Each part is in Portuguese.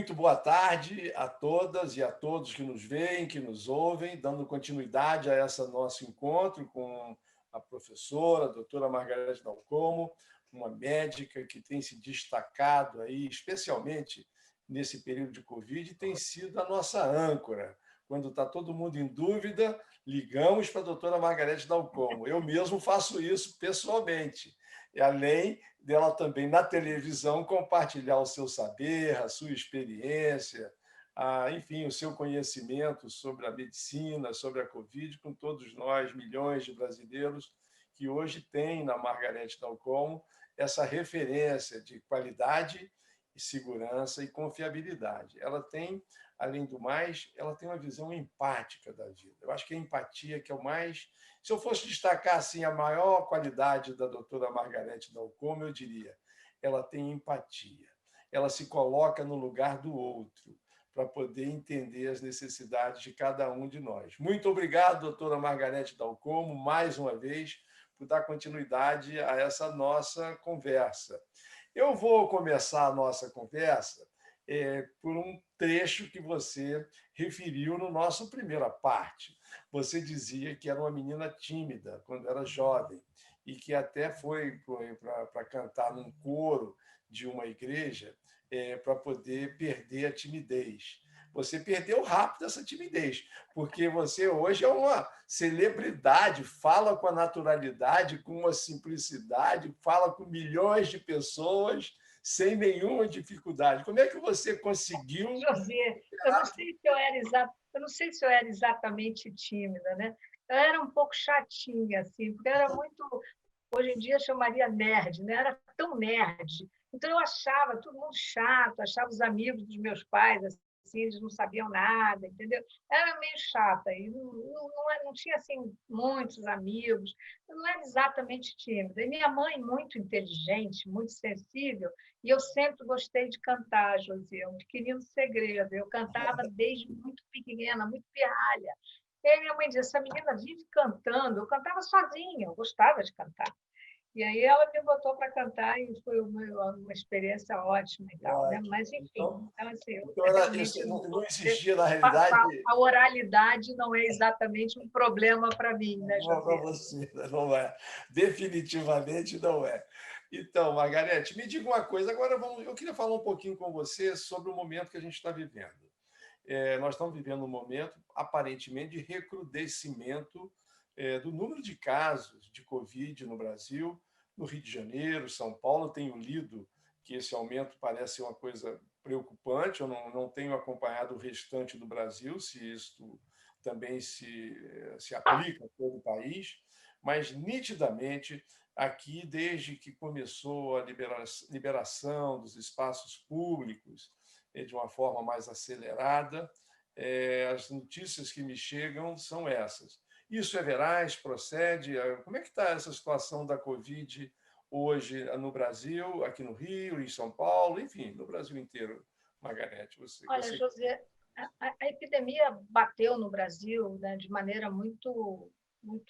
Muito boa tarde a todas e a todos que nos veem, que nos ouvem, dando continuidade a esse nosso encontro com a professora, a doutora Margarete Dalcomo, uma médica que tem se destacado aí, especialmente nesse período de Covid, e tem sido a nossa âncora. Quando está todo mundo em dúvida, ligamos para a doutora Margarete Dalcomo. Eu mesmo faço isso pessoalmente. E além dela também na televisão compartilhar o seu saber, a sua experiência, enfim, o seu conhecimento sobre a medicina, sobre a Covid, com todos nós, milhões de brasileiros que hoje têm na Margarete Dalcomo essa referência de qualidade, segurança e confiabilidade. Ela tem, além do mais, ela tem uma visão empática da vida. Eu acho que a empatia que é o mais... Se eu fosse destacar assim, a maior qualidade da doutora Margarete Dalcomo, eu diria, ela tem empatia. Ela se coloca no lugar do outro para poder entender as necessidades de cada um de nós. Muito obrigado, doutora Margarete Dalcomo, mais uma vez, por dar continuidade a essa nossa conversa. Eu vou começar a nossa conversa por um trecho que você referiu no nosso primeira parte. Você dizia que era uma menina tímida quando era jovem e que até foi para cantar num coro de uma igreja para poder perder a timidez. Você perdeu rápido essa timidez, porque você hoje é uma celebridade, fala com a naturalidade, com uma simplicidade, fala com milhões de pessoas sem nenhuma dificuldade. Como é que você conseguiu? José, eu não sei se eu era exatamente tímida, né? Eu era um pouco chatinha, assim, porque eu era muito, hoje em dia chamaria nerd, né? Era tão nerd. Então eu achava todo mundo chato, achava os amigos dos meus pais assim, eles não sabiam nada, entendeu? Era meio chata e não tinha assim muitos amigos. Eu não era exatamente tímida. E minha mãe muito inteligente, muito sensível, e eu sempre gostei de cantar, Josi, um pequenino segredo. Eu cantava desde muito pequena, muito pirralha. E aí minha mãe disse, essa menina vive cantando. Eu cantava sozinha, eu gostava de cantar. E aí ela me botou para cantar e foi uma experiência ótima e tal, né? Mas, enfim, Então, então, assim, eu então realmente isso não não vou dizer... existia, na realidade, A oralidade não é exatamente um problema para mim, né, para José? você, não é. Definitivamente não é. Então, Margarete, me diga uma coisa. Agora, eu queria falar um pouquinho com você sobre o momento que a gente está vivendo. Nós estamos vivendo um momento, aparentemente, de recrudescimento do número de casos de Covid no Brasil, no Rio de Janeiro, São Paulo. Tenho lido que esse aumento parece uma coisa preocupante. Eu não tenho acompanhado o restante do Brasil, se isso também se aplica a todo o país, mas nitidamente aqui, desde que começou a liberação dos espaços públicos de uma forma mais acelerada, as notícias que me chegam são essas. Isso é veraz? Procede? Como é que está essa situação da Covid hoje no Brasil, aqui no Rio, em São Paulo, enfim, no Brasil inteiro, Margarete? Olha, José, a epidemia bateu no Brasil, né, de maneira muito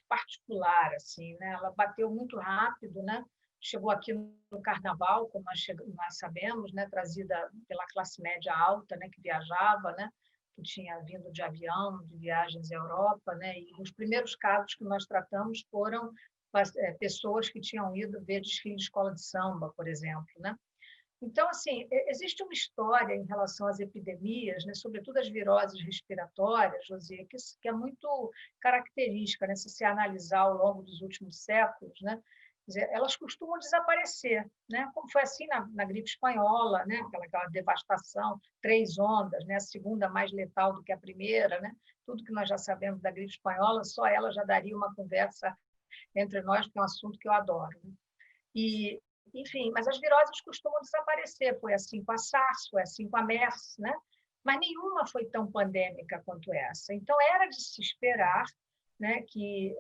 particular, assim, né? Ela bateu muito rápido, né? Chegou aqui no Carnaval, como nós sabemos, né, trazida pela classe média alta, né, que viajava, né, que tinha vindo de avião, de viagens à Europa, né? E os primeiros casos que nós tratamos foram pessoas que tinham ido ver desfile de escola de samba, por exemplo, né? Então, assim, existe uma história em relação às epidemias, né, sobretudo as viroses respiratórias, Josia, que é muito característica, né, se você analisar ao longo dos últimos séculos, né, elas costumam desaparecer, né, como foi assim na gripe espanhola, né, aquela devastação, 3 ondas, né, a segunda mais letal do que a primeira, né, tudo que nós já sabemos da gripe espanhola, só ela já daria uma conversa entre nós, que é um assunto que eu adoro, né? E, enfim, mas as viroses costumam desaparecer. Foi assim com a SARS, foi assim com a MERS, né? Mas nenhuma foi tão pandêmica quanto essa. Então, era de se esperar, né, que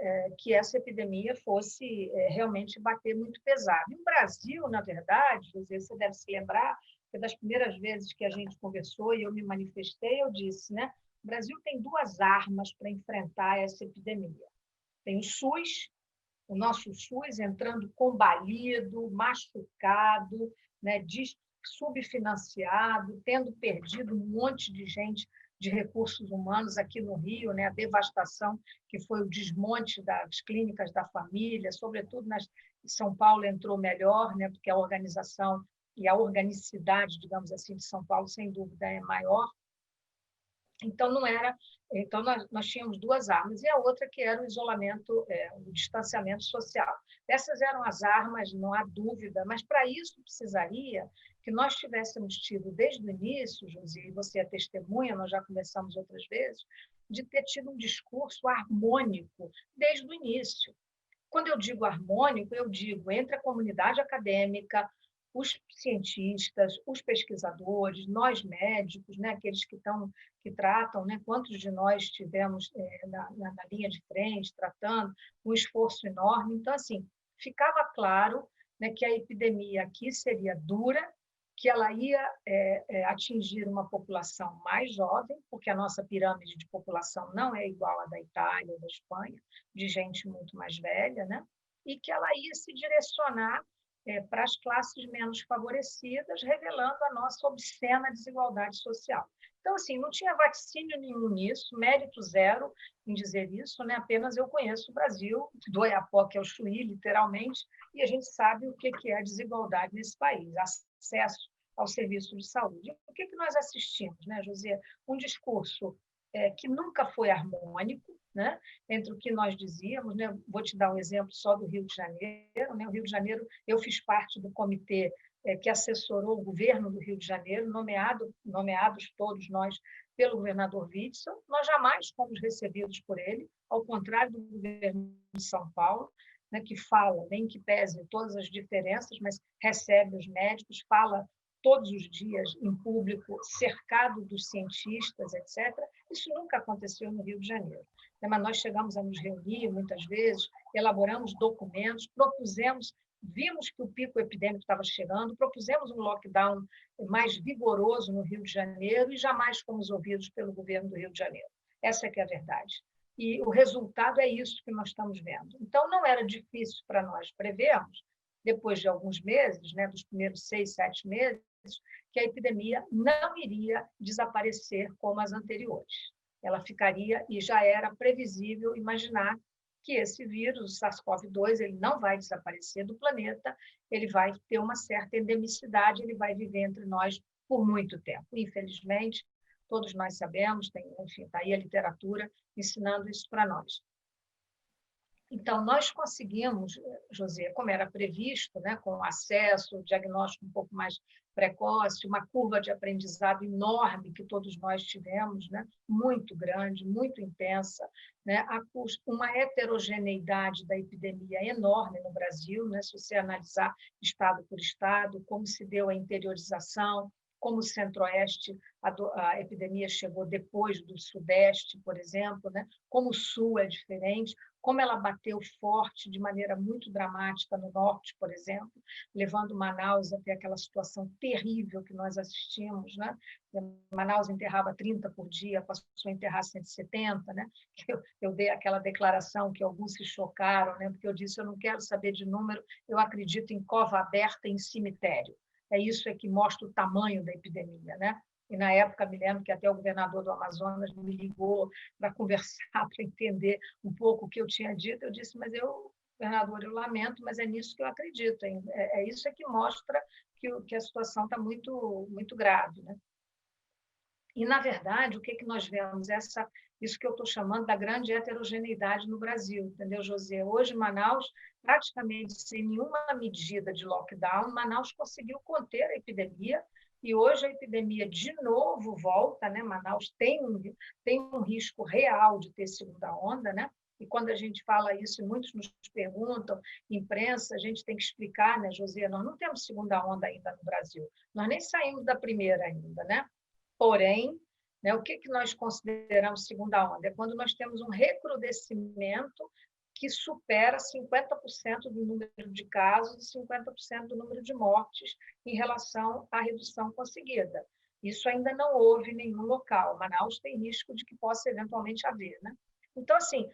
essa epidemia fosse realmente bater muito pesado. E o Brasil, na verdade, você deve se lembrar, que das primeiras vezes que a gente conversou e eu me manifestei, eu disse, né, o Brasil tem duas armas para enfrentar essa epidemia. Tem o SUS, o nosso SUS entrando combalido, machucado, né, subfinanciado, tendo perdido um monte de gente de recursos humanos aqui no Rio, né? A devastação que foi o desmonte das clínicas da família, sobretudo em São Paulo entrou melhor, né? Porque a organização e a organicidade, digamos assim, de São Paulo, sem dúvida, é maior. Então, não era. Então, nós tínhamos duas armas, e a outra que era o isolamento, o distanciamento social. Essas eram as armas, não há dúvida, mas para isso precisaria que nós tivéssemos tido desde o início, Josi, e você é testemunha, nós já conversamos outras vezes, de ter tido um discurso harmônico desde o início. Quando eu digo harmônico, eu digo entre a comunidade acadêmica, os cientistas, os pesquisadores, nós médicos, né, aqueles que tratam, né, quantos de nós tivemos na linha de frente, tratando, um esforço enorme. Então, assim, ficava claro, né, que a epidemia aqui seria dura, que ela ia atingir uma população mais jovem, porque a nossa pirâmide de população não é igual à da Itália ou da Espanha, de gente muito mais velha, né? E que ela ia se direcionar para as classes menos favorecidas, revelando a nossa obscena desigualdade social. Então, assim, não tinha vaticínio nenhum nisso, mérito zero em dizer isso, né? Apenas eu conheço o Brasil, do Oiapoque ao Chuí, literalmente, e a gente sabe o que é a desigualdade nesse país, acesso ao serviço de saúde. O que nós assistimos, né, José? Um discurso que nunca foi harmônico, né, entre o que nós dizíamos, né? Vou te dar um exemplo só do Rio de Janeiro, né? O Rio de Janeiro, eu fiz parte do comitê que assessorou o governo do Rio de Janeiro, nomeados todos nós pelo governador Witzel. Nós jamais fomos recebidos por ele, ao contrário do governo de São Paulo, né, que fala, nem que pese todas as diferenças, mas recebe os médicos, fala todos os dias em público, cercado dos cientistas, etc. Isso nunca aconteceu no Rio de Janeiro. Mas nós chegamos a nos reunir muitas vezes, elaboramos documentos, vimos que o pico epidêmico estava chegando, propusemos um lockdown mais vigoroso no Rio de Janeiro e jamais fomos ouvidos pelo governo do Rio de Janeiro. Essa é que é a verdade. E o resultado é isso que nós estamos vendo. Então, não era difícil para nós prevermos, depois de alguns meses, né, dos primeiros 6, 7 meses, que a epidemia não iria desaparecer como as anteriores. Ela ficaria, e já era previsível imaginar que esse vírus, o SARS-CoV-2, ele não vai desaparecer do planeta, ele vai ter uma certa endemicidade, ele vai viver entre nós por muito tempo. Infelizmente, todos nós sabemos, enfim, está aí a literatura ensinando isso para nós. Então, nós conseguimos, José, como era previsto, né, com acesso, diagnóstico um pouco mais precoce, uma curva de aprendizado enorme que todos nós tivemos, né, muito grande, muito intensa, né, uma heterogeneidade da epidemia enorme no Brasil, né, se você analisar estado por estado, como se deu a interiorização, como o Centro-Oeste, a epidemia chegou depois do Sudeste, por exemplo, né? Como o Sul é diferente, como ela bateu forte, de maneira muito dramática, no Norte, por exemplo, levando Manaus até aquela situação terrível que nós assistimos, né? Manaus enterrava 30 por dia, passou a enterrar 170, né? Eu dei aquela declaração que alguns se chocaram, né? Porque eu disse, eu não quero saber de número, eu acredito em cova aberta em cemitério. Isso que mostra o tamanho da epidemia, né? E, na época, me lembro que até o governador do Amazonas me ligou para conversar, para entender um pouco o que eu tinha dito. Eu disse, mas governador, eu lamento, mas é nisso que eu acredito. Isso que mostra que a situação está muito, muito grave, né? E, na verdade, o que nós vemos? Isso que eu estou chamando da grande heterogeneidade no Brasil, entendeu, José? Hoje, Manaus, praticamente sem nenhuma medida de lockdown, Manaus conseguiu conter a epidemia, e hoje a epidemia de novo volta, né? Manaus tem um risco real de ter segunda onda, né? E quando a gente fala isso, e muitos nos perguntam, imprensa, a gente tem que explicar, né, José? Nós não temos segunda onda ainda no Brasil, nós nem saímos da primeira ainda, né? Porém, né, o que nós consideramos segunda onda? É quando nós temos um recrudescimento que supera 50% do número de casos e 50% do número de mortes em relação à redução conseguida. Isso ainda não houve em nenhum local. Manaus tem risco de que possa eventualmente haver, né? Então, assim,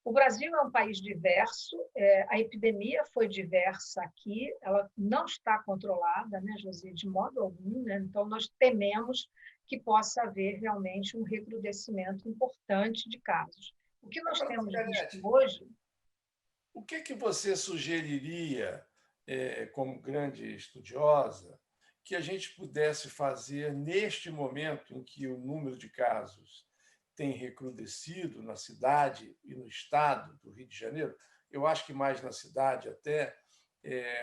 O Brasil é um país diverso, a epidemia foi diversa aqui, ela não está controlada, né, Josi, de modo algum, né? Então, nós tememos que possa haver realmente um recrudescimento importante de casos. O que nós Agora, temos visto Margarete, hoje. o que você sugeriria, como grande estudiosa, que a gente pudesse fazer neste momento em que o número de casos tem recrudescido na cidade e no estado do Rio de Janeiro? Eu acho que mais na cidade até,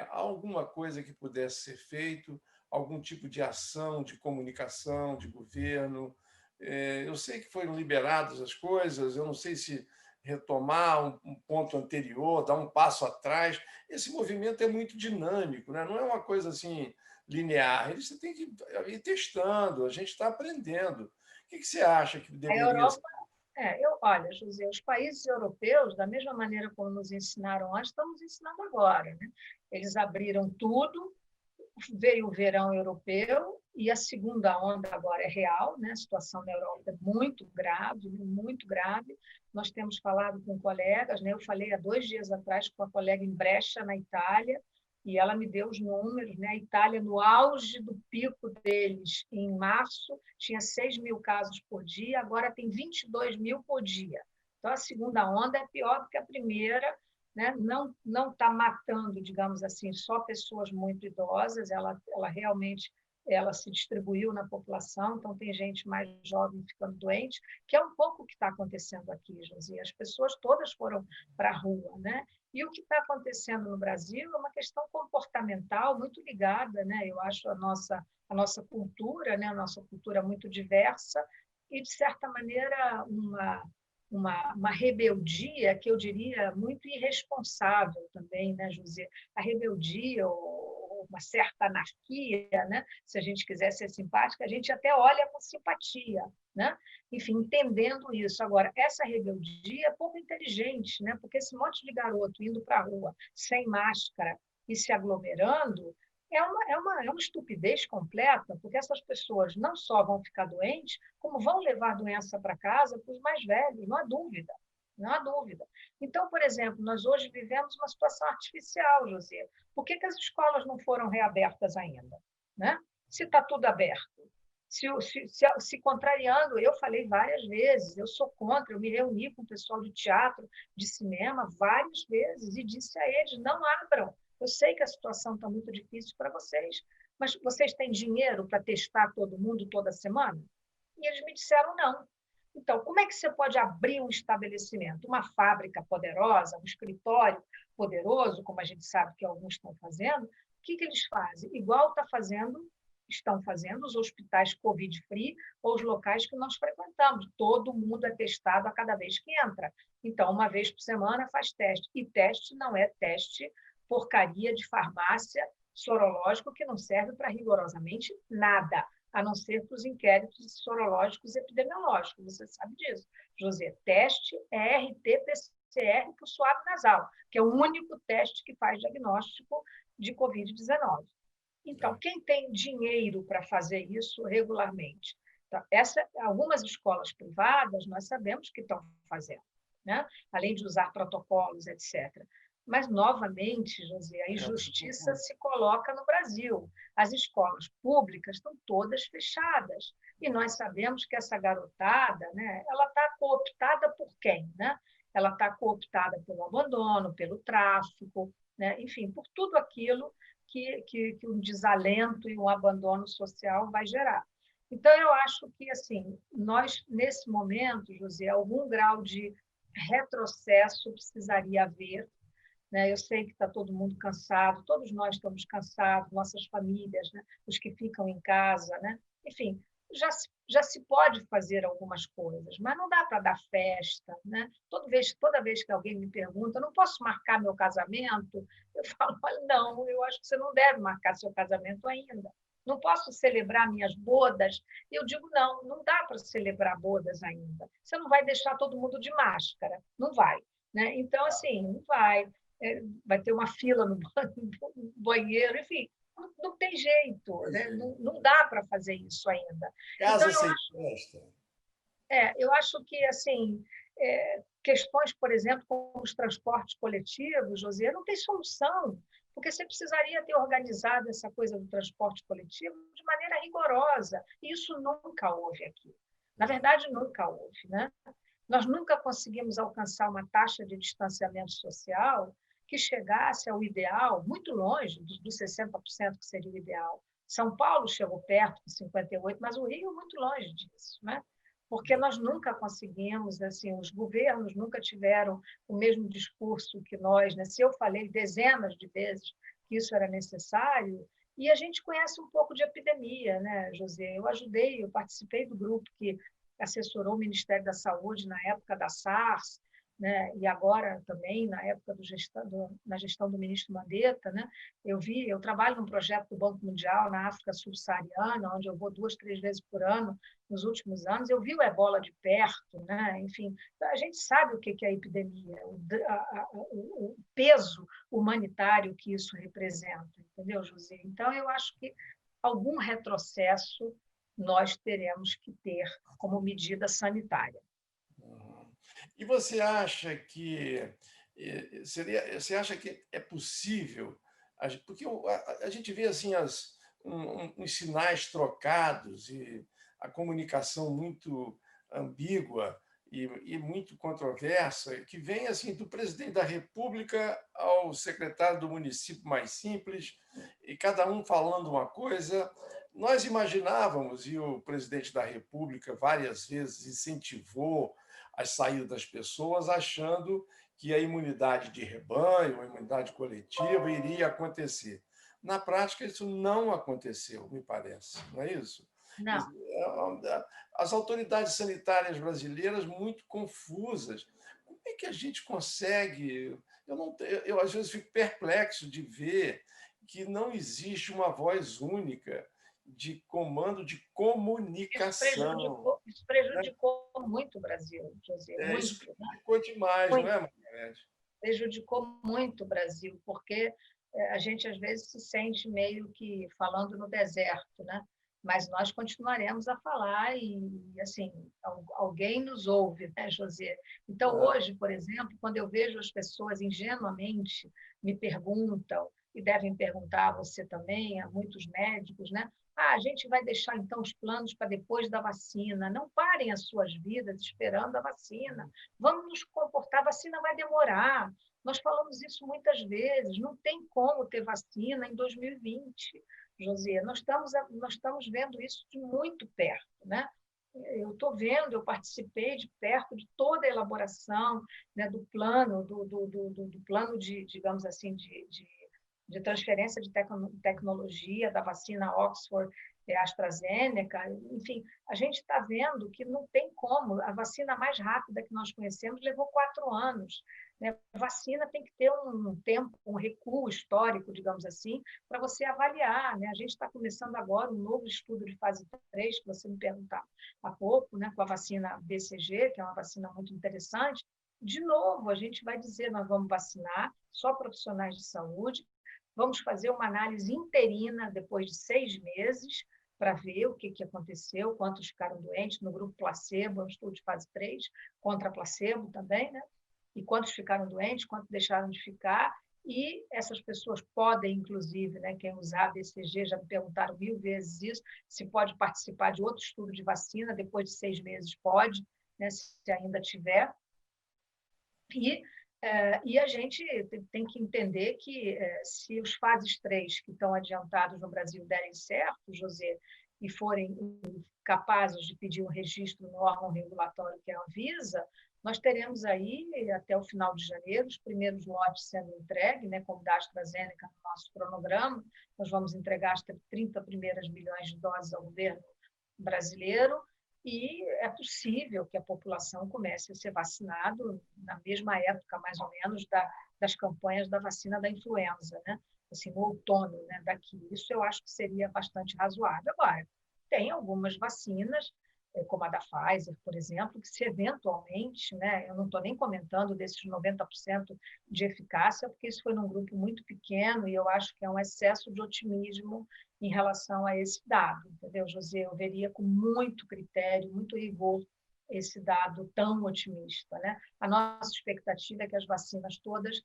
alguma coisa que pudesse ser feito, algum tipo de ação, de comunicação, de governo. Eu sei que foram liberadas as coisas, eu não sei se retomar um ponto anterior, dar um passo atrás. Esse movimento é muito dinâmico, né? Não é uma coisa assim linear. Você tem que ir testando, a gente está aprendendo. O que você acha que A deveria ser? Europa, olha, José, os países europeus, da mesma maneira como nos ensinaram antes, estão nos ensinando agora, né? Eles abriram tudo, veio o verão europeu e a segunda onda agora é real, né? A situação na Europa é muito grave, muito grave. Nós temos falado com colegas, né? Eu falei há 2 dias atrás com uma colega em Brescia, na Itália, e ela me deu os números, né? A Itália, no auge do pico deles, em março, tinha 6 mil casos por dia, agora tem 22 mil por dia. Então, a segunda onda é pior do que a primeira, né? Não está matando, digamos assim, só pessoas muito idosas, ela realmente ela se distribuiu na população, então tem gente mais jovem ficando doente, que é um pouco o que está acontecendo aqui, Josi. As pessoas todas foram para a rua, né? E o que está acontecendo no Brasil é uma questão comportamental muito ligada, né? Eu acho a nossa cultura, né? A nossa cultura muito diversa e, de certa maneira, uma rebeldia que eu diria muito irresponsável também, né, José? A rebeldia ou uma certa anarquia, né? Se a gente quiser ser simpática, a gente até olha com simpatia, né? Enfim, entendendo isso. Agora, essa rebeldia é pouco inteligente, né? Porque esse monte de garoto indo para a rua sem máscara e se aglomerando é uma estupidez completa, porque essas pessoas não só vão ficar doentes, como vão levar a doença para casa para os mais velhos, não há dúvida. Não há dúvida. Então, por exemplo, nós hoje vivemos uma situação artificial, José. Por que as escolas não foram reabertas ainda? Né? Se está tudo aberto. Se contrariando, eu falei várias vezes, eu sou contra, eu me reuni com o pessoal de teatro, de cinema, várias vezes, e disse a eles, não abram. Eu sei que a situação está muito difícil para vocês, mas vocês têm dinheiro para testar todo mundo toda semana? E eles me disseram não. Então, como é que você pode abrir um estabelecimento, uma fábrica poderosa, um escritório poderoso, como a gente sabe que alguns estão fazendo? O que eles fazem? Igual estão fazendo os hospitais Covid-free ou os locais que nós frequentamos. Todo mundo é testado a cada vez que entra. Então, uma vez por semana faz teste. E teste não é teste porcaria de farmácia sorológico que não serve para rigorosamente nada, a não ser para os inquéritos sorológicos e epidemiológicos. Você sabe disso. José, teste é RT-PCR para o suave nasal, que é o único teste que faz diagnóstico de Covid-19. Então, quem tem dinheiro para fazer isso regularmente? Então, algumas escolas privadas, nós sabemos que estão fazendo, né? Além de usar protocolos, etc. Mas, novamente, José, a injustiça se coloca no Brasil. As escolas públicas estão todas fechadas. E nós sabemos que essa garotada, né, ela está cooptada por quem? Né? Ela está cooptada pelo abandono, pelo tráfico, né? Enfim, por tudo aquilo que um desalento e um abandono social vai gerar. Então, eu acho que, assim, nós, nesse momento, José, algum grau de retrocesso precisaria haver, né? Eu sei que está todo mundo cansado, todos nós estamos cansados, nossas famílias, né? Os que ficam em casa, né? Enfim, já se pode fazer algumas coisas, mas não dá para dar festa, né? Toda vez que alguém me pergunta, não posso marcar meu casamento? Eu falo, olha, não, eu acho que você não deve marcar seu casamento ainda. Não posso celebrar minhas bodas? Eu digo, não, não dá para celebrar bodas ainda. Você não vai deixar todo mundo de máscara, não vai. Né? Então, assim, não vai. Vai ter uma fila no banheiro, enfim, não tem jeito, né? Não dá para fazer isso ainda. Então, Casa sem festa. eu acho que, assim, questões, por exemplo, como os transportes coletivos, José, não tem solução, porque você precisaria ter organizado essa coisa do transporte coletivo de maneira rigorosa, e isso nunca houve aqui. Na verdade, nunca houve, né? Nós nunca conseguimos alcançar uma taxa de distanciamento social que chegasse ao ideal, muito longe dos 60% que seria o ideal. São Paulo chegou perto, com 58%, mas o Rio muito longe disso, né? Porque nós nunca conseguimos, assim, os governos nunca tiveram o mesmo discurso que nós, né? Se eu falei dezenas de vezes que isso era necessário, e a gente conhece um pouco de epidemia, né, José? Eu participei do grupo que assessorou o Ministério da Saúde na época da SARS, né? E agora também na época na gestão do ministro Mandetta, né? Eu trabalho num projeto do Banco Mundial na África Subsaariana, onde eu vou 2, 3 vezes por ano nos últimos anos. Eu vi o Ebola de perto, né? Enfim, a gente sabe o que é a epidemia, o peso humanitário que isso representa, entendeu, José? Então, eu acho que algum retrocesso nós teremos que ter como medida sanitária. E você acha que você acha que é possível, porque a gente vê assim uns sinais trocados e a comunicação muito ambígua e muito controversa, que vem assim do presidente da República ao secretário do município mais simples, e cada um falando uma coisa. Nós imaginávamos, e o presidente da República várias vezes incentivou a saída das pessoas, achando que a imunidade de rebanho, a imunidade coletiva iria acontecer. Na prática, isso não aconteceu, me parece, não é isso? Não, As autoridades sanitárias brasileiras muito confusas. Como é que a gente consegue? Eu às vezes fico perplexo de ver que não existe uma voz única de comando de comunicação. isso prejudicou muito o Brasil, José, Isso muito, né? prejudicou demais, não Muito. é, Margareth? Prejudicou muito o Brasil, porque a gente às vezes se sente meio que falando no deserto, né? Mas nós continuaremos a falar e, assim, alguém nos ouve, né, José? Então, Ah, hoje, por exemplo, quando eu vejo as pessoas ingenuamente me perguntam, e devem perguntar a você também, a muitos médicos, né? Ah, a gente vai deixar então os planos para depois da vacina. Não parem as suas vidas esperando a vacina. Vamos nos comportar, a vacina vai demorar. Nós falamos isso muitas vezes, não tem como ter vacina em 2020, José. Nós estamos vendo isso de muito perto, né? Eu estou vendo, eu participei de perto de toda a elaboração, né, do plano, do plano de, digamos assim, de transferência de tecnologia da vacina Oxford AstraZeneca, enfim, a gente está vendo que não tem como. A vacina mais rápida que nós conhecemos levou 4 anos. Né? A vacina tem que ter um tempo, um recuo histórico, digamos assim, para você avaliar. Né? A gente está começando agora um novo estudo de fase 3, que você me perguntou há pouco, né? Com a vacina BCG, que é uma vacina muito interessante. De novo, a gente vai dizer, nós vamos vacinar só profissionais de saúde, vamos fazer uma análise interina depois de 6 meses, para ver o que aconteceu, quantos ficaram doentes no grupo placebo, um estudo de fase 3, contra placebo também, né? E quantos ficaram doentes, quantos deixaram de ficar, e essas pessoas podem, inclusive, né, quem usar BCG, já me perguntaram 1000 vezes isso, se pode participar de outro estudo de vacina, depois de 6 meses pode, né, se ainda tiver, e a gente tem que entender que, se os fases 3 que estão adiantados no Brasil derem certo, José, e forem capazes de pedir um registro no órgão regulatório que é a Anvisa, nós teremos aí, até o final de janeiro, os primeiros lotes sendo entregues, né, como da AstraZeneca no nosso cronograma. Nós vamos entregar as 30 primeiras milhões de doses ao governo brasileiro, e é possível que a população comece a ser vacinada na mesma época, mais ou menos, das campanhas da vacina da influenza, né? Assim, no outono, né, daqui. Isso eu acho que seria bastante razoável. Agora, tem algumas vacinas, como a da Pfizer, por exemplo, que se eventualmente, né, eu não estou nem comentando desses 90% de eficácia, porque isso foi num grupo muito pequeno e eu acho que é um excesso de otimismo em relação a esse dado, entendeu, José? Eu veria com muito critério, muito rigor esse dado tão otimista, né? A nossa expectativa é que as vacinas todas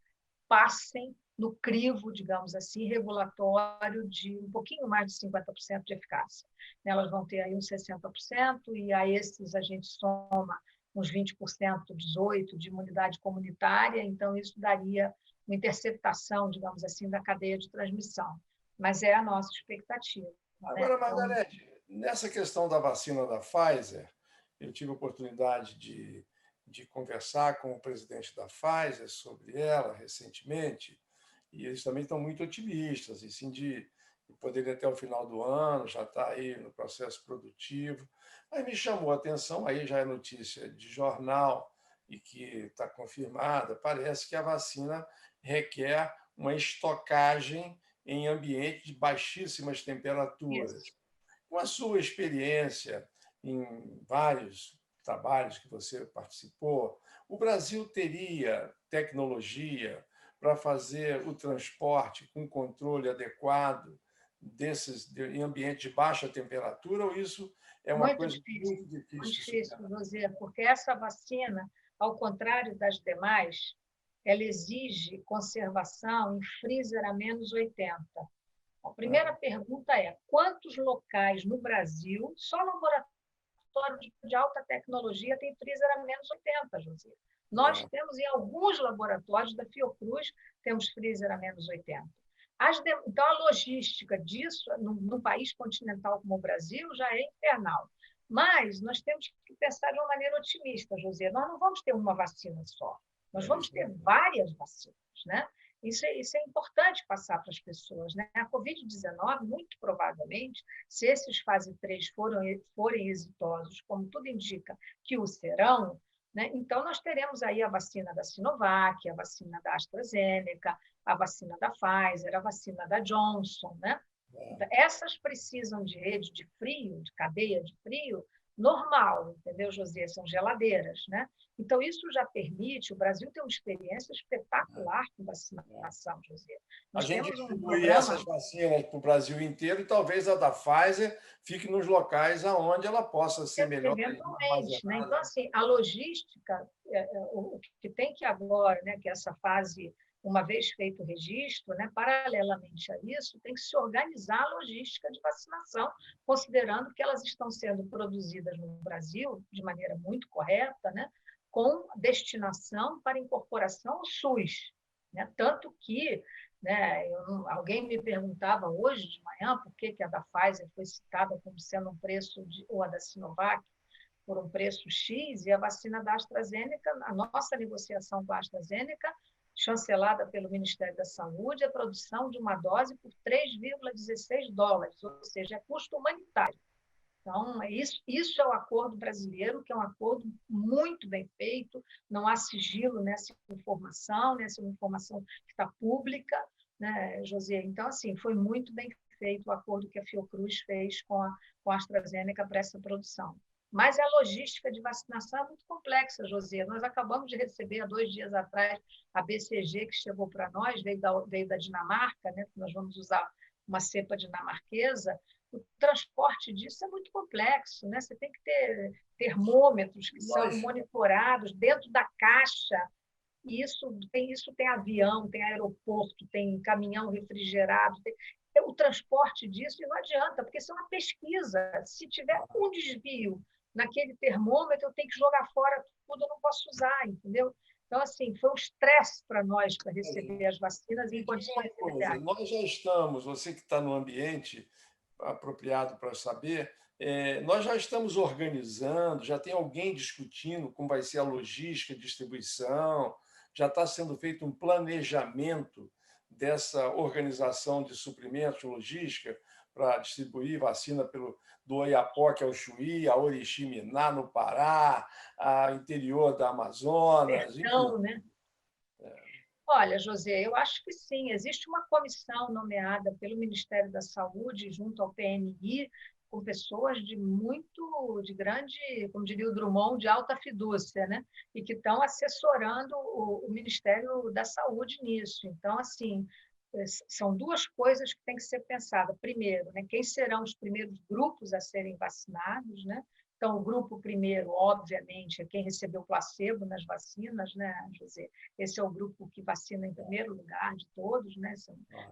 passem no crivo, digamos assim, regulatório de um pouquinho mais de 50% de eficácia. Elas vão ter aí uns 60%, e a esses a gente soma uns 20%, 18% de imunidade comunitária, então isso daria uma interceptação, digamos assim, da cadeia de transmissão. Mas é a nossa expectativa. Né? Agora, Então, Margarete, nessa questão da vacina da Pfizer, eu tive a oportunidade de conversar com o presidente da Pfizer sobre ela recentemente, e eles também estão muito otimistas, e sim de poder ir até o final do ano, já está aí no processo produtivo. Aí me chamou a atenção, aí já é notícia de jornal e que está confirmada, parece que a vacina requer uma estocagem em ambiente de baixíssimas temperaturas. isso. Com a sua experiência em vários trabalhos que você participou, o Brasil teria tecnologia para fazer o transporte com controle adequado em ambiente de baixa temperatura, ou isso é uma coisa muito Muito difícil de difícil, superar? José, porque essa vacina, ao contrário das demais, ela exige conservação em freezer a -80. A primeira Ah, pergunta é: quantos locais no Brasil, só laboratório de alta tecnologia, tem freezer a -80, José? Nós ah, temos em alguns laboratórios da Fiocruz, temos freezer a -80. Então, a logística disso, num país continental como o Brasil, já é infernal. Mas nós temos que pensar de uma maneira otimista, José. Nós não vamos ter uma vacina só, nós vamos isso ter mesmo. várias vacinas, né? Isso é importante passar para as pessoas, né? A Covid-19, muito provavelmente, se esses fase 3 forem exitosos, como tudo indica que o serão, né? Então nós teremos aí a vacina da Sinovac, a vacina da AstraZeneca, a vacina da Pfizer, a vacina da Johnson, né? Então, essas precisam de rede de frio, de cadeia de frio, normal, entendeu, José? São geladeiras, né? Então, isso já permite, o Brasil tem uma experiência espetacular com vacinação, José. A Nós gente temos um distribui essas programa. vacinas para o Brasil inteiro e talvez a da Pfizer fique nos locais aonde ela possa ser melhor Eventualmente, né? Então, armazenada. assim, a logística, o que tem que agora, né, que essa fase, uma vez feito o registro, né, paralelamente a isso, tem que se organizar a logística de vacinação, considerando que elas estão sendo produzidas no Brasil de maneira muito correta, né, com destinação para incorporação ao SUS, né? Tanto que, né, alguém me perguntava hoje de manhã por que a da Pfizer foi citada como sendo um preço, ou a da Sinovac, por um preço X, e a vacina da AstraZeneca, a nossa negociação com a AstraZeneca, chancelada pelo Ministério da Saúde, a produção de uma dose por $3,16, ou seja, é custo humanitário. Então, isso é o acordo brasileiro, que é um acordo muito bem feito, não há sigilo nessa é uma informação que está pública, né, José? Então, assim, foi muito bem feito o acordo que a Fiocruz fez com a AstraZeneca para essa produção. Mas a logística de vacinação é muito complexa, José. Nós acabamos de receber, há 2 dias atrás, a BCG, que chegou para nós, veio da Dinamarca, né? Nós vamos usar uma cepa dinamarquesa. O transporte disso é muito complexo, né? Você tem que ter termômetros que são Nós, monitorados dentro da caixa. E isso tem avião, tem aeroporto, tem caminhão refrigerado. O transporte disso, e não adianta, porque isso é uma pesquisa. Se tiver um desvio naquele termômetro, eu tenho que jogar fora tudo, eu não posso usar, entendeu? Então, assim, foi um estresse para nós para receber as vacinas em me diga uma condições coisa, ideais. nós já estamos, você que está no ambiente apropriado para saber, nós já estamos organizando, já tem alguém discutindo como vai ser a logística, a distribuição, já está sendo feito um planejamento dessa organização de suprimentos, logística, para distribuir vacina do Oiapoque ao Chuí, a Oriximiná, no Pará, a interior da Amazonas, enfim. Sertão, né? Olha, José, eu acho que sim. Existe uma comissão nomeada pelo Ministério da Saúde, junto ao PNI, com pessoas de grande, como diria o Drummond, de alta fidúcia, né? E que estão assessorando o Ministério da Saúde nisso. Então, assim, são duas coisas que têm que ser pensadas. Primeiro, né, quem serão os primeiros grupos a serem vacinados, né? Então, o grupo primeiro, obviamente, é quem recebeu placebo nas vacinas, né, José? Esse é o grupo que vacina em primeiro lugar de todos, né?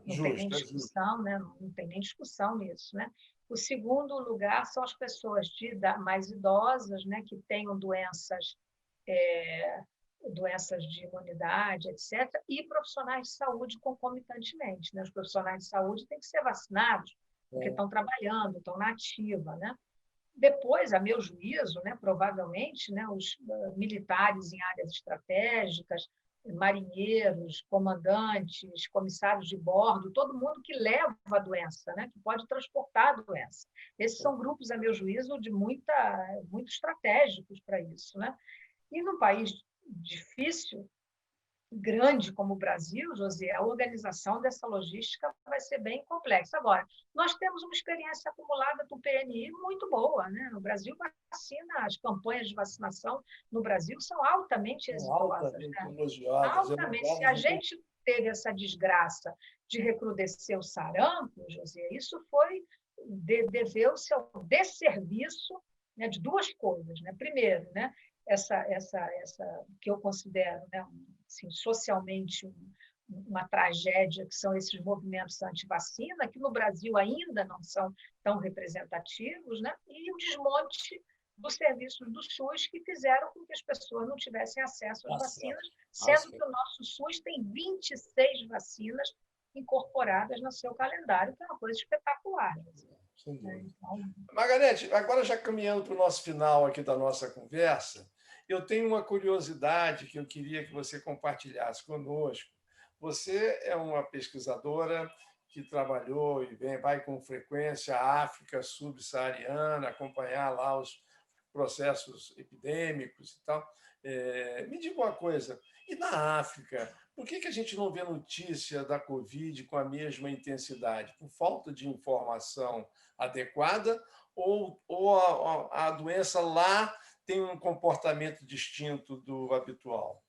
Não tem nem discussão, né? Não tem nem discussão nisso, né? O segundo lugar são as pessoas mais idosas, né, que tenham doenças de imunidade, etc., e profissionais de saúde concomitantemente, né? Os profissionais de saúde têm que ser vacinados, porque estão trabalhando, estão na ativa, né? Depois, a meu juízo, né, provavelmente, né, os militares em áreas estratégicas, marinheiros, comandantes, comissários de bordo, todo mundo que leva a doença, né, que pode transportar a doença. Esses são grupos, a meu juízo, muito estratégicos para isso, né? E num país difícil, grande como o Brasil, José, a organização dessa logística vai ser bem complexa. Agora, nós temos uma experiência acumulada do PNI muito boa, né? No Brasil, as campanhas de vacinação no Brasil são altamente exitosas. Altamente né? elogiadas. Altamente. Se a gente teve essa desgraça de recrudescer o sarampo, José, isso deveu-se ao desserviço, né, de duas coisas. Né? Primeiro, né, essa que eu considero, né, assim, socialmente uma tragédia, que são esses movimentos anti-vacina, que no Brasil ainda não são tão representativos, né? E o desmonte dos serviços do SUS, que fizeram com que as pessoas não tivessem acesso às vacinas, sendo que o nosso SUS tem 26 vacinas incorporadas no seu calendário, que é uma coisa espetacular. Então... Margarete, agora já caminhando para o nosso final aqui da nossa conversa, eu tenho uma curiosidade que eu queria que você compartilhasse conosco. Você é uma pesquisadora que trabalhou e vai com frequência à África subsaariana, acompanhar lá os processos epidêmicos e tal. Me diga uma coisa, e na África, por que a gente não vê notícia da Covid com a mesma intensidade? Por falta de informação adequada ou a doença lá tem um comportamento distinto do habitual?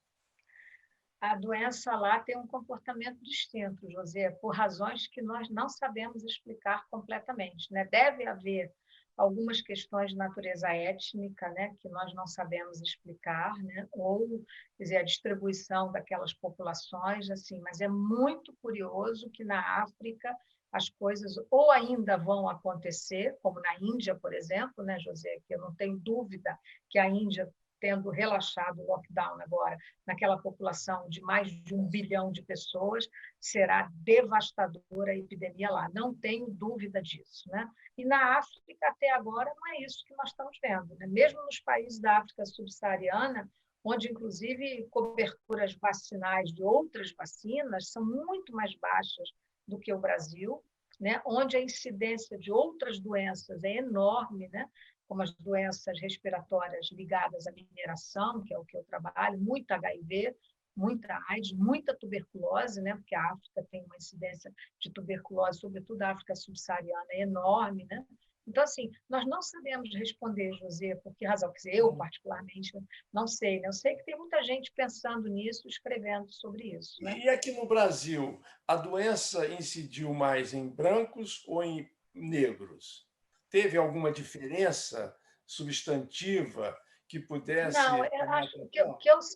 A doença lá tem um comportamento distinto, José, por razões que nós não sabemos explicar completamente. Né? Deve haver algumas questões de natureza étnica, né, que nós não sabemos explicar, né, ou, quer dizer, a distribuição daquelas populações, assim, mas é muito curioso que na África as coisas ou ainda vão acontecer, como na Índia, por exemplo, né, José, que eu não tenho dúvida que a Índia, tendo relaxado o lockdown agora, naquela população de mais de 1 bilhão de pessoas, será devastadora a epidemia lá. Não tenho dúvida disso. Né? E na África, até agora, não é isso que nós estamos vendo. Né? Mesmo nos países da África subsaariana, onde, inclusive, coberturas vacinais de outras vacinas são muito mais baixas do que o Brasil, né? Onde a incidência de outras doenças é enorme, né? Como as doenças respiratórias ligadas à mineração, que é o que eu trabalho, muita HIV, muita AIDS, muita tuberculose, né? Porque a África tem uma incidência de tuberculose, sobretudo a África subsaariana, é enorme, né? Então, assim, nós não sabemos responder, José, por que razão. Quer dizer, eu, particularmente, não sei. Né? Eu sei que tem muita gente pensando nisso, escrevendo sobre isso. Né? E aqui no Brasil, a doença incidiu mais em brancos ou em negros? Teve alguma diferença substantiva que pudesse... Não, eu acho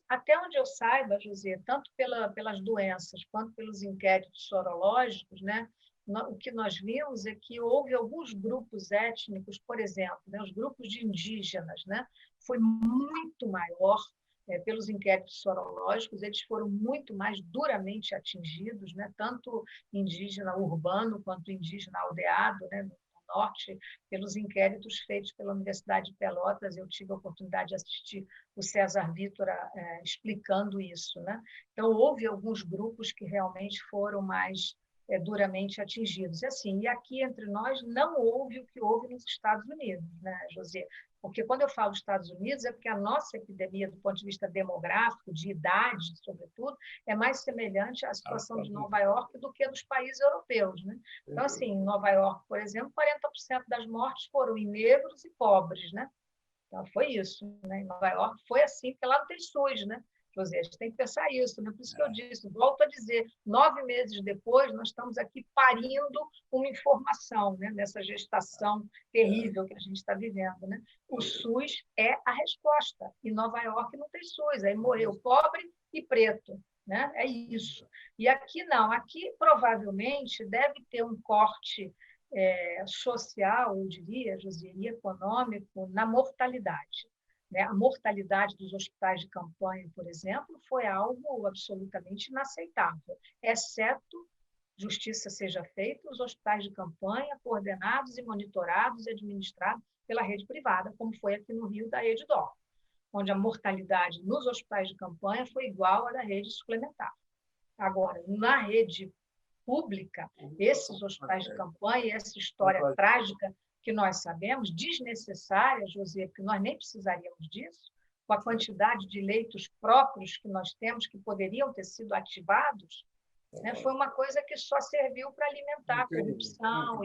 até onde eu saiba, José, tanto pelas doenças quanto pelos inquéritos sorológicos, né, o que nós vimos é que houve alguns grupos étnicos, por exemplo, né, os grupos de indígenas, né, foi muito maior, pelos inquéritos sorológicos, eles foram muito mais duramente atingidos, né, tanto indígena urbano quanto indígena aldeado, né, Norte, pelos inquéritos feitos pela Universidade de Pelotas. Eu tive a oportunidade de assistir o César Vítora explicando isso. Né? Então, houve alguns grupos que realmente foram mais duramente atingidos. E aqui entre nós não houve o que houve nos Estados Unidos, né, José? Porque quando eu falo Estados Unidos é porque a nossa epidemia, do ponto de vista demográfico, de idade, sobretudo, é mais semelhante à situação de Nova York do que a dos países europeus. Né? Então, assim, em Nova York, por exemplo, 40% das mortes foram em negros e pobres. Né? Então, foi isso. Né? Em Nova York foi assim, porque lá não tem SUS. Né? José, a gente tem que pensar isso, né? Por isso que eu disse, volto a dizer, 9 meses depois, nós estamos aqui parindo uma informação, né? Nessa gestação terrível que a gente está vivendo. Né? O SUS é a resposta. Em Nova York não tem SUS, aí morreu pobre e preto. Né? É isso. E aqui não, aqui provavelmente deve ter um corte social, eu diria, José, e econômico na mortalidade. Né? A mortalidade dos hospitais de campanha, por exemplo, foi algo absolutamente inaceitável, exceto, justiça seja feita, os hospitais de campanha coordenados e monitorados e administrados pela rede privada, como foi aqui no Rio da Rede Dó, onde a mortalidade nos hospitais de campanha foi igual à da rede suplementar. Agora, na rede pública, esses hospitais de campanha, essa história trágica que nós sabemos, desnecessária, José, porque nós nem precisaríamos disso, com a quantidade de leitos próprios que nós temos, que poderiam ter sido ativados, né, foi uma coisa que só serviu para alimentar a corrupção.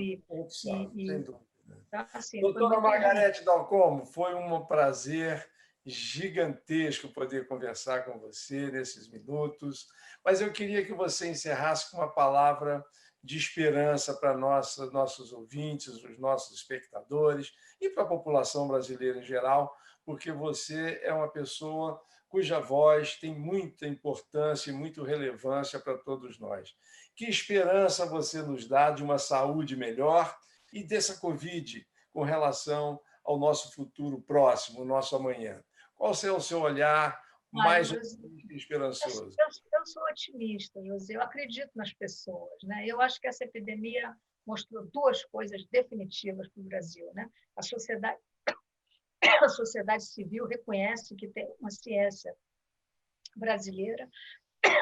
Sem dúvida. Então, assim, doutora Margarete Dalcomo, foi um prazer gigantesco poder conversar com você nesses minutos, mas eu queria que você encerrasse com uma palavra de esperança para nossos ouvintes, os nossos espectadores e para a população brasileira em geral, porque você é uma pessoa cuja voz tem muita importância e muita relevância para todos nós. Que esperança você nos dá de uma saúde melhor e dessa Covid com relação ao nosso futuro próximo, o nosso amanhã? Qual é o seu olhar mais otimista e esperançoso? Eu sou otimista, José. Eu acredito nas pessoas. Né? Eu acho que essa epidemia mostrou 2 coisas definitivas para o Brasil. Né? A sociedade civil reconhece que tem uma ciência brasileira.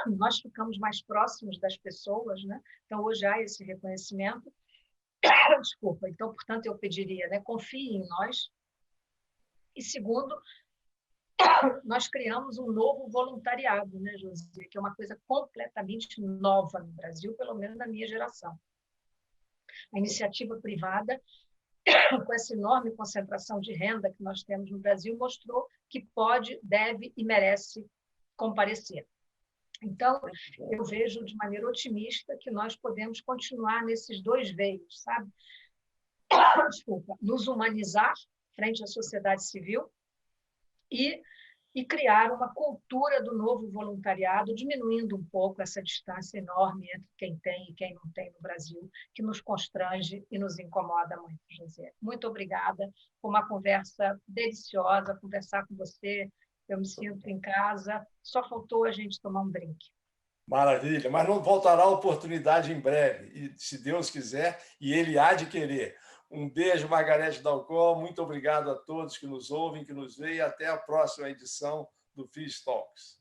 Nós ficamos mais próximos das pessoas. Né? Então, hoje há esse reconhecimento. Desculpa. Então, portanto, eu pediria, né? Confie em nós. E, segundo, nós criamos um novo voluntariado, né, José? Que é uma coisa completamente nova no Brasil, pelo menos na minha geração. A iniciativa privada, com essa enorme concentração de renda que nós temos no Brasil, mostrou que pode, deve e merece comparecer. Então, eu vejo de maneira otimista que nós podemos continuar nesses 2 veios, sabe? Desculpa, nos humanizar frente à sociedade civil e criar uma cultura do novo voluntariado, diminuindo um pouco essa distância enorme entre quem tem e quem não tem no Brasil, que nos constrange e nos incomoda muito, José. Muito obrigada. Foi uma conversa deliciosa, conversar com você. Eu me sinto em casa. Só faltou a gente tomar um drink. Maravilha, mas não voltará a oportunidade em breve, e se Deus quiser, e Ele há de querer. Um beijo, Margarete Dalcomo. Muito obrigado a todos que nos ouvem, que nos veem. Até a próxima edição do Fish Talks.